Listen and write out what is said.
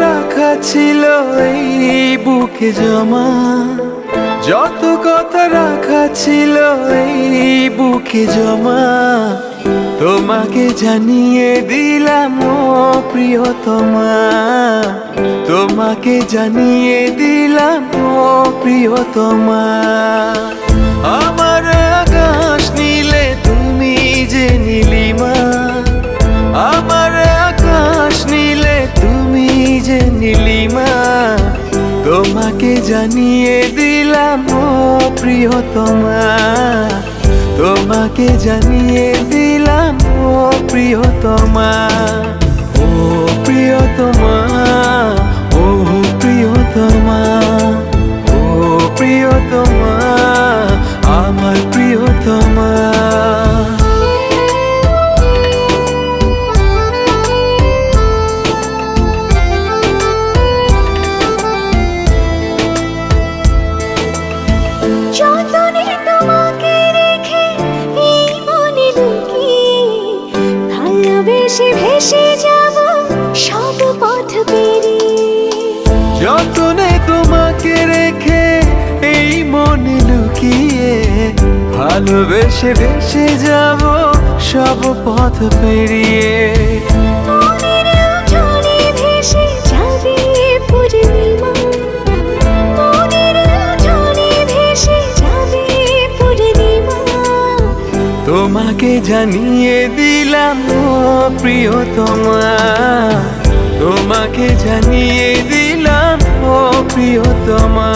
রাখা ছিল এই বুকে জমা, যত কথা রাখা ছিল এই বুকে জমা, তোমাকে জানিয়ে দিলাম ও প্রিয়তমা, তোমাকে জানিয়ে দিলাম ও প্রিয়তমা। আমার আকাশ নীলে তুমি যে নীলিমা, আমার আকাশ নীলে তুমি যে নীলিমা, তোমাকে জানিয়ে দিলাম ও প্রিয়তমা, তোমাকে জানিয়ে দিলাম ও প্রিয়তমা। ও প্রিয়তমা, ও প্রিয়তমা, ও প্রিয়তমা, আমার প্রিয়তমা। যতনে তোমাকে রেখে এই মনে লুকিয়ে, ভালোবেসে ভেসে যাব সব পথ পেরিয়ে। যতনে তোমাকে রেখে এই মনে লুকিয়ে, ভালোবেসে ভেসে যাব সব পথ পেরিয়ে। মনের জলে ভেসে যাবে পূর্ণিমা, মনের জলে ভেসে যাবে পূর্ণিমা, তোমাকে জানিয়ে দিলাম ও প্রিয়তমা, তোমাকে জানিয়ে দিলাম ও প্রিয়তমা।